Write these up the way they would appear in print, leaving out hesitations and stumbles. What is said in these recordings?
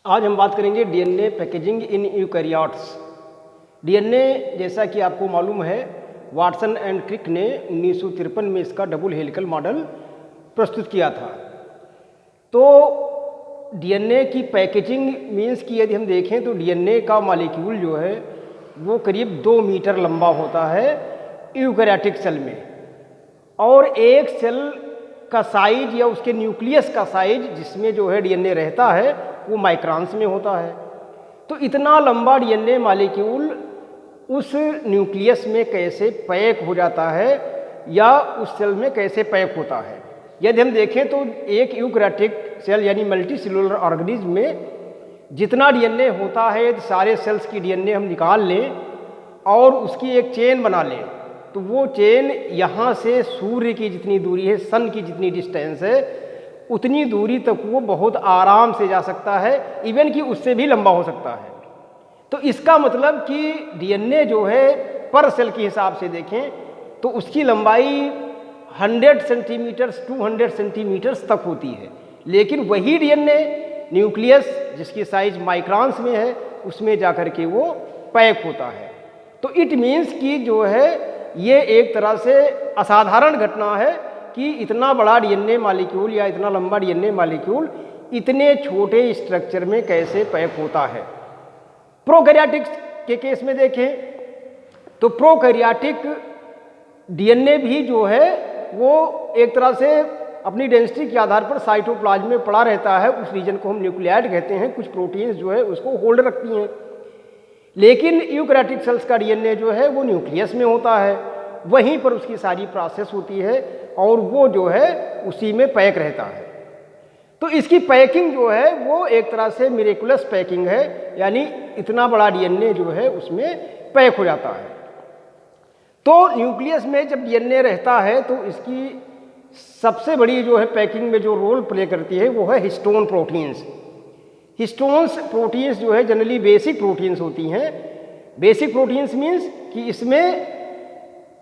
आज हम बात करेंगे DNA packaging in eukaryotes. DNA जैसा कि आपको मालूम है, वाटसन एंड क्रिक ने 1953 में इसका डबल हेलिकल मॉडल प्रस्तुत किया था। तो डीएनए की पैकेजिंग मीन्स कि यदि हम देखें तो डीएनए का मॉलिक्यूल जो है वो करीब 2 मीटर लंबा होता है यूकैरियोटिक सेल में, और एक सेल का साइज या उसके न्यूक्लियस का साइज जिसमें जो है डीएनए रहता है वो माइक्रॉन्स में होता है। तो इतना लंबा डीएनए मॉलिक्यूल उस न्यूक्लियस में कैसे पैक हो जाता है या उस सेल में कैसे पैक होता है। यदि हम देखें तो एक यूकैरियोटिक सेल यानी मल्टी सेलुलर ऑर्गेनिज्म में जितना डीएनए होता है, यदि सारे सेल्स की डीएनए हम निकाल लें और उसकी एक चेन बना लें तो वो चेन यहाँ से सूर्य की जितनी दूरी है, सन की जितनी डिस्टेंस है, उतनी दूरी तक वो बहुत आराम से जा सकता है, इवन कि उससे भी लंबा हो सकता है। तो इसका मतलब कि डीएनए जो है पर सेल के हिसाब से देखें तो उसकी लंबाई 100 सेंटीमीटर 200 सेंटीमीटर्स तक होती है, लेकिन वही डीएनए न्यूक्लियस जिसकी साइज माइक्रॉन्स में है उसमें जाकर के वो पैक होता है। तो इट मीन्स कि जो है ये एक तरह से असाधारण घटना है कि इतना बड़ा डीएनए मॉलिक्यूल या इतना लंबा डीएनए मॉलिक्यूल इतने छोटे स्ट्रक्चर में कैसे पैक होता है। प्रोकैरियोटिक के केस में देखें तो प्रोकैरियोटिक डीएनए भी जो है वो एक तरह से अपनी डेंसिटी के आधार पर साइटोप्लाज्म में पड़ा रहता है। उस रीजन को हम न्यूक्लियाइड कहते हैं, कुछ प्रोटीन्स जो है उसको होल्ड रखती हैं। लेकिन यूकैरियोटिक सेल्स का डीएनए जो है वो न्यूक्लियस में होता है, वहीं पर उसकी सारी प्रोसेस होती है और वो जो है उसी में पैक रहता है। तो इसकी पैकिंग जो है वो एक तरह से मिरेकुलस पैकिंग है, यानी इतना बड़ा डीएनए जो है उसमें पैक हो जाता है। तो न्यूक्लियस में जब डीएनए रहता है तो इसकी सबसे बड़ी जो है पैकिंग में जो रोल प्ले करती है वो है हिस्टोन प्रोटीन्स। हिस्टोन्स प्रोटीन्स जो है जनरली बेसिक प्रोटीन्स होती हैं। बेसिक प्रोटीन्स मीन्स कि इसमें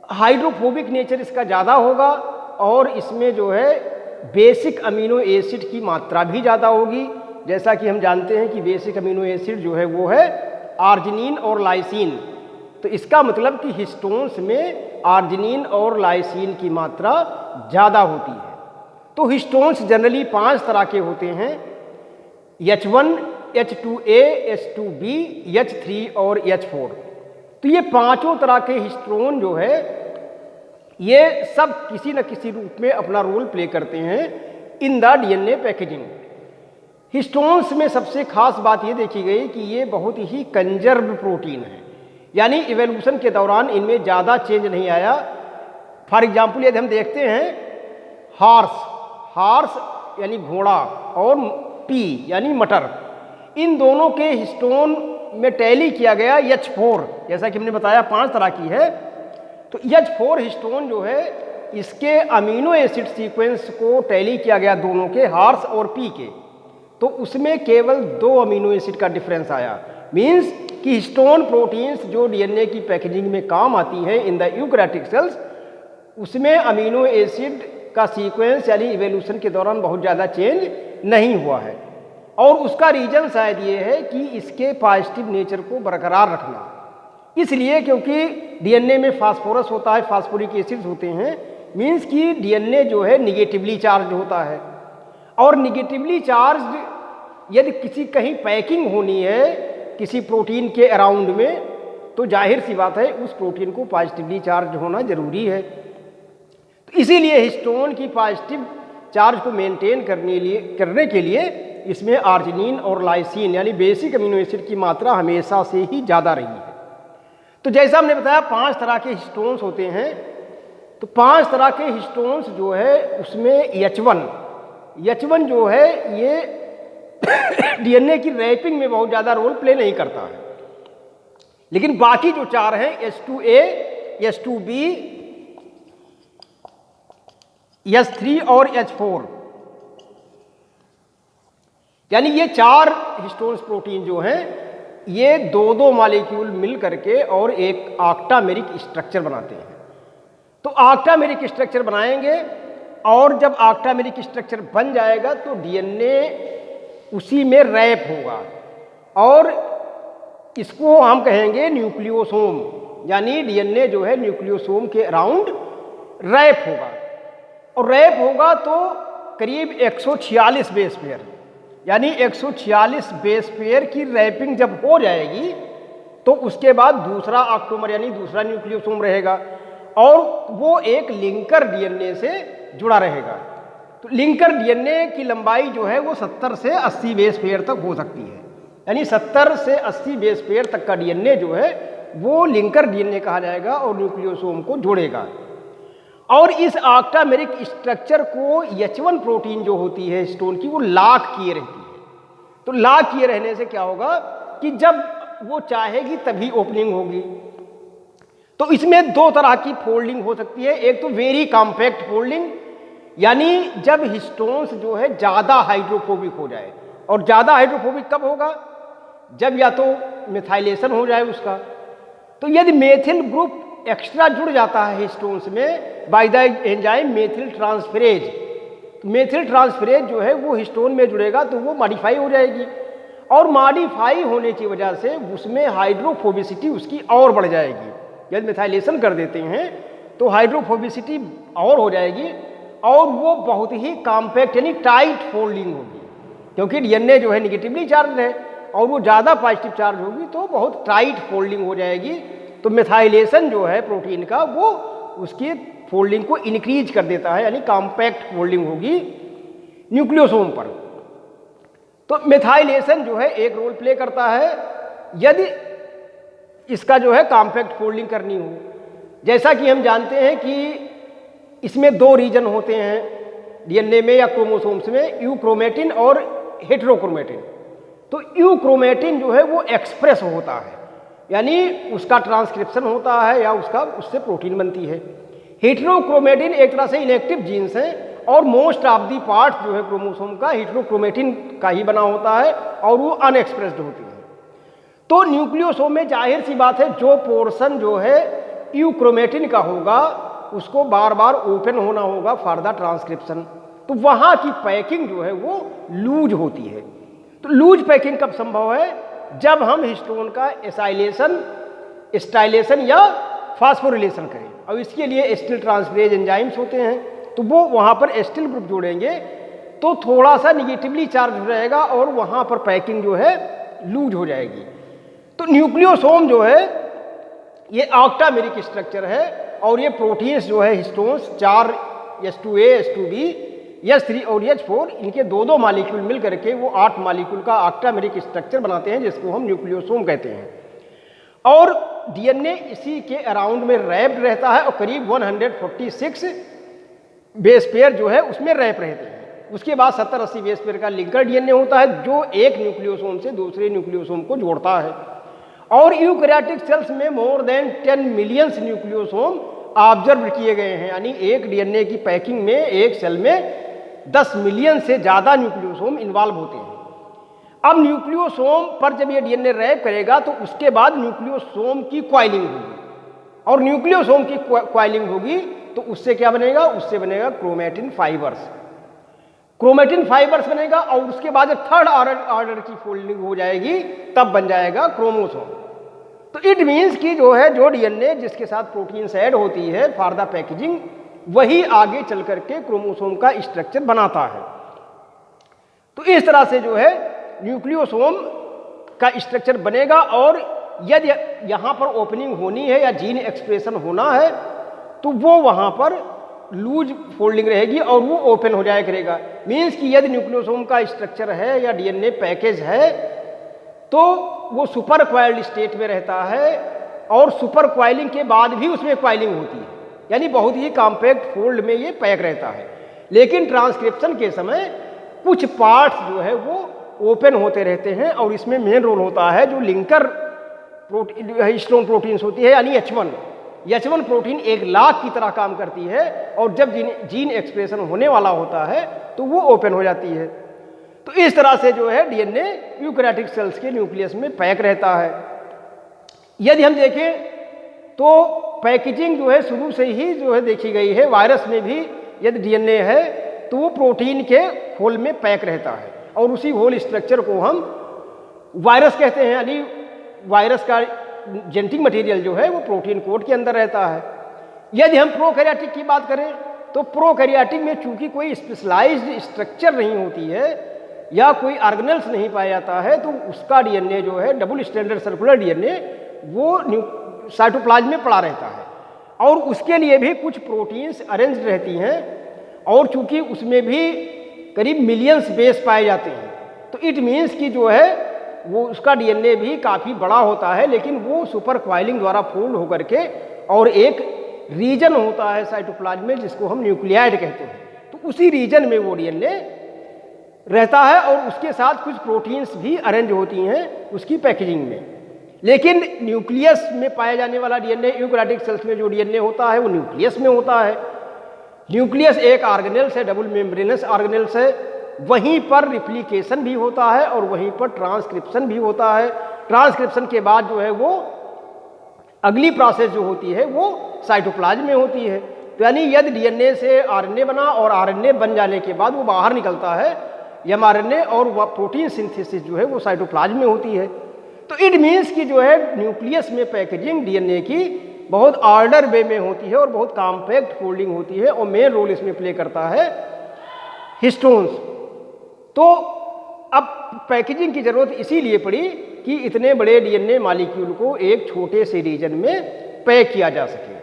हाइड्रोफोबिक नेचर इसका ज़्यादा होगा और इसमें जो है बेसिक अमीनो एसिड की मात्रा भी ज़्यादा होगी। जैसा कि हम जानते हैं कि बेसिक अमीनो एसिड जो है वो है आर्जिनिन और लाइसिन। तो इसका मतलब कि हिस्टोन्स में आर्जिनिन और लाइसिन की मात्रा ज़्यादा होती है। तो हिस्टोन्स जनरली 5 तरह के होते हैं, H1, H2A, H2B, H3 और H4। तो ये पांचों तरह के हिस्टोन जो है ये सब किसी न किसी रूप में अपना रोल प्ले करते हैं in the DNA packaging. Histones में सबसे खास बात ये देखी गई कि ये बहुत ही कंजर्व प्रोटीन है, यानी इवोल्यूशन के दौरान इनमें ज़्यादा चेंज नहीं आया। फॉर एग्जाम्पल यदि हम देखते हैं हार्स यानी घोड़ा और पी यानी मटर, इन दोनों के हिस्टोन में टैली किया गया H4, जैसा कि हमने बताया 5 तरह की है। तो H4 हिस्टोन जो है इसके अमीनो एसिड सीक्वेंस को टैली किया गया दोनों के, हार्स और पी के, तो उसमें केवल 2 अमीनो एसिड का डिफरेंस आया। मीन्स कि हिस्टोन प्रोटीन्स जो डीएनए की पैकेजिंग में काम आती है इन द यूकैरियोटिक सेल्स, उसमें अमीनो एसिड का सीक्वेंस यानी इवोल्यूशन के दौरान बहुत ज़्यादा चेंज नहीं हुआ है। और उसका रीजन शायद ये है कि इसके पॉजिटिव नेचर को बरकरार रखना, इसलिए क्योंकि डीएनए में फास्फोरस होता है, फास्फोरिक एसिड्स होते हैं। मीन्स कि डीएनए जो है निगेटिवली चार्ज होता है, और निगेटिवली चार्ज यदि किसी कहीं पैकिंग होनी है किसी प्रोटीन के अराउंड में, तो जाहिर सी बात है उस प्रोटीन को पॉजिटिवली चार्ज होना जरूरी है। तो इसीलिए हिस्टोन की पॉजिटिव चार्ज को मेंटेन करने के लिए इसमें आर्जिनिन और लाइसिन यानी बेसिक अमीनो एसिड की मात्रा हमेशा से ही ज़्यादा रही है। तो जैसा हमने बताया 5 तरह के हिस्टोन्स होते हैं। तो 5 तरह के हिस्टोन्स जो है उसमें H1 जो है ये डीएनए की रैपिंग में बहुत ज़्यादा रोल प्ले नहीं करता है, लेकिन बाकी जो 4 हैं H2A, H2B, H3 और H4, यानी ये 4 हिस्टोन्स प्रोटीन जो हैं ये 2-2 मॉलिक्यूल मिल करके और एक ऑक्टामेरिक स्ट्रक्चर बनाते हैं। तो ऑक्टामेरिक स्ट्रक्चर बनाएंगे और जब ऑक्टामेरिक स्ट्रक्चर बन जाएगा तो डीएनए उसी में रैप होगा और इसको हम कहेंगे न्यूक्लियोसोम, यानी डीएनए जो है न्यूक्लियोसोम के अराउंड रैप होगा। और रैप होगा तो करीब 146 बेस पेयर, यानी 146 बेस पेयर की रैपिंग जब हो जाएगी तो उसके बाद दूसरा ऑक्टोमर यानी दूसरा न्यूक्लियोसोम रहेगा और वो एक लिंकर डीएनए से जुड़ा रहेगा। तो लिंकर डीएनए की लंबाई जो है वो 70 से 80 बेस पेयर तक हो सकती है, यानी 70 से 80 बेस पेयर तक का डीएनए जो है वो लिंकर डीएनए कहा जाएगा और न्यूक्लियोसोम को जोड़ेगा। और इस ऑक्टामेरिक स्ट्रक्चर को H1 प्रोटीन जो होती है हिस्टोन की वो लॉक किए रहती है। तो लॉक किए रहने से क्या होगा कि जब वो चाहेगी तभी ओपनिंग होगी। तो इसमें दो तरह की फोल्डिंग हो सकती है, एक तो वेरी कॉम्पैक्ट फोल्डिंग, यानी जब हिस्टोन्स जो है ज़्यादा हाइड्रोफोबिक हो जाए। और ज़्यादा हाइड्रोफोबिक कब होगा? जब या तो मिथाइलेशन हो जाए उसका। तो यदि मेथिल ग्रुप एक्स्ट्रा जुड़ जाता है हिस्टोन्स में by the enzyme methyl transferase, तो मेथिल ट्रांसफेरेज जो है वो हिस्टोन में जुड़ेगा तो वो मॉडिफाई हो जाएगी और मॉडिफाई होने की वजह से उसमें हाइड्रोफोबिसिटी उसकी और बढ़ जाएगी। यदि मिथाइलेशन कर देते हैं तो हाइड्रोफोबिसिटी और हो जाएगी और वो बहुत ही कॉम्पैक्ट यानी टाइट फोल्डिंग होगी, क्योंकि डीएनए जो है निगेटिवली चार्ज है और वो ज़्यादा पॉजिटिव चार्ज होगी तो बहुत टाइट फोल्डिंग हो जाएगी। तो मिथाइलेशन जो है प्रोटीन का वो उसकी फोल्डिंग को इंक्रीज कर देता है, यानी कॉम्पैक्ट फोल्डिंग होगी न्यूक्लियोसोम पर। तो मिथाइलेशन जो है एक रोल प्ले करता है यदि इसका जो है कॉम्पैक्ट फोल्डिंग करनी हो। जैसा कि हम जानते हैं कि इसमें दो रीजन होते हैं डीएनए में या क्रोमोसोम्स में, यूक्रोमेटिन और हेटेरोक्रोमेटिन। तो यूक्रोमेटिन जो है वो एक्सप्रेस होता है, यानी उसका ट्रांसक्रिप्शन होता है या उससे प्रोटीन बनती है। हेटेरोक्रोमेटिन एक तरह से इनएक्टिव जीन्स है और मोस्ट ऑफ दी पार्ट जो है क्रोमोसोम का हेटेरोक्रोमेटिन का ही बना होता है और वो अनएक्सप्रेस्ड होती है। तो न्यूक्लियोसोम में जाहिर सी बात है जो पोर्शन जो है यूक्रोमेटिन का होगा उसको बार बार ओपन होना होगा फॉर द ट्रांसक्रिप्शन। तो वहाँ की पैकिंग जो है वो लूज होती है। तो लूज पैकिंग कब संभव है? जब हम हिस्टोन का एसाइलेशन, स्टाइलेशन या फास्फोरिलेशन करें और इसके लिए एस्टिल ट्रांसफरेज एंजाइम्स होते हैं, तो वो वहाँ पर एस्टिल ग्रुप जोड़ेंगे तो थोड़ा सा निगेटिवली चार्ज हो जाएगा और वहाँ पर पैकिंग जो है लूज हो जाएगी। तो न्यूक्लियोसोम जो है ये ऑक्टामेरिक स्ट्रक्चर है और ये प्रोटीन्स जो है हिस्टोन्स 4 H2A, H2B, H3 और H4 इनके दो मॉलिक्यूल मिल करके वो 8 मॉलिक्यूल का ऑक्टामेरिक स्ट्रक्चर बनाते हैं जिसको हम न्यूक्लियोसोम कहते हैं। और डीएनए इसी के अराउंड में रैप्ड रहता है और करीब 146 बेस पेयर जो है उसमें रैप रहते हैं। उसके बाद 70-80 बेस पेयर का लिंकर डीएनए होता है जो एक न्यूक्लियोसोम से दूसरे न्यूक्लियोसोम को जोड़ता है। और यूकैरियोटिक सेल्स में more than 10 millions nucleosome observe किए गए हैं, यानी एक डीएनए की पैकिंग में एक सेल में 10 मिलियन से ज़्यादा न्यूक्लियोसोम इन्वॉल्व होते हैं। अब न्यूक्लियोसोम पर जब ये डीएनए रैप करेगा तो उसके बाद न्यूक्लियोसोम की क्वाइलिंग होगी और न्यूक्लियोसोम की क्वाइलिंग होगी तो उससे क्या बनेगा? उससे बनेगा क्रोमेटिन फाइबर्स। क्रोमेटिन फाइबर्स बनेगा और उसके बाद जब थर्ड ऑर्डर की फोल्डिंग हो जाएगी तब बन जाएगा क्रोमोसोम। तो इट मीन्स कि जो है जो डीएनए जिसके साथ प्रोटीन्स ऐड होती है फॉर द पैकेजिंग वही आगे चल करके क्रोमोसोम का स्ट्रक्चर बनाता है। तो इस तरह से जो है न्यूक्लियोसोम का स्ट्रक्चर बनेगा और यदि यहाँ पर ओपनिंग होनी है या जीन एक्सप्रेशन होना है तो वो वहाँ पर लूज फोल्डिंग रहेगी और वो ओपन हो जाया करेगा। मीन्स कि यदि न्यूक्लियोसोम का स्ट्रक्चर है या डीएनए पैकेज है तो वो सुपर क्वाइल्ड स्टेट में रहता है और सुपर क्वाइलिंग के बाद भी उसमें क्वाइलिंग होती है, यानी बहुत ही कॉम्पैक्ट फोल्ड में ये पैक रहता है। लेकिन ट्रांसक्रिप्शन के समय कुछ पार्ट्स जो है वो ओपन होते रहते हैं और इसमें मेन रोल होता है जो लिंकर हिस्टोन प्रोटीन्स होती है, यानी H1 प्रोटीन एक लॉक की तरह काम करती है और जब जीन एक्सप्रेशन होने वाला होता है तो वो ओपन हो जाती है। तो इस तरह से जो है डीएनए यूकैरियोटिक सेल्स के न्यूक्लियस में पैक रहता है। यदि हम देखें तो पैकेजिंग जो है शुरू से ही जो है देखी गई है। वायरस में भी यदि डीएनए है तो वो प्रोटीन के खोल में पैक रहता है और उसी होल स्ट्रक्चर को हम वायरस कहते हैं, यानी वायरस का जेनेटिक मटेरियल जो है वो प्रोटीन कोड के अंदर रहता है। यदि हम प्रोकैरियोटिक की बात करें तो प्रोकैरियोटिक में चूंकि कोई स्पेशलाइज्ड स्ट्रक्चर नहीं होती है या कोई ऑर्गेनेल्स नहीं पाया जाता है, तो उसका डीएनए जो है डबल स्ट्रैंडेड सर्कुलर डीएनए वो साइटोप्लाज्म में पड़ा रहता है और उसके लिए भी कुछ प्रोटीन्स अरेंज रहती हैं और चूंकि उसमें भी करीब मिलियंस बेस पाए जाते हैं, तो इट मीन्स कि जो है वो उसका डीएनए भी काफ़ी बड़ा होता है, लेकिन वो सुपर क्वाइलिंग द्वारा फोल्ड होकर के और एक रीजन होता है साइटोप्लाज्म में जिसको हम न्यूक्लियाइड कहते हैं, तो उसी रीजन में वो डीएनए रहता है और उसके साथ कुछ प्रोटीन्स भी अरेंज होती हैं उसकी पैकेजिंग में। लेकिन न्यूक्लियस में पाया जाने वाला डीएनए, यूकैरियोटिक सेल्स में जो डीएनए होता है वो न्यूक्लियस में होता है। न्यूक्लियस एक ऑर्गेनेल्स है, डबल मेम्ब्रेनस ऑर्गेनेल्स है, वहीं पर रिप्लिकेशन भी होता है और वहीं पर ट्रांसक्रिप्शन भी होता है। ट्रांसक्रिप्शन के बाद जो है वो अगली प्रोसेस जो होती है वो साइटोप्लाज्म में होती है। तो यानी यदि डीएनए से आरएनए बना और आरएनए बन जाने के बाद वो बाहर निकलता है एमआरएनए और वह प्रोटीन सिंथेसिस जो है वो साइटोप्लाज्म में होती है। तो इट मीन्स कि जो है न्यूक्लियस में पैकेजिंग डीएनए की बहुत ऑर्डर वे में होती है और बहुत कॉम्पैक्ट फोल्डिंग होती है और मेन रोल इसमें प्ले करता है हिस्टोन्स। तो अब पैकेजिंग की जरूरत इसीलिए पड़ी कि इतने बड़े डीएनए मॉलिक्यूल को एक छोटे से रीजन में पैक किया जा सके।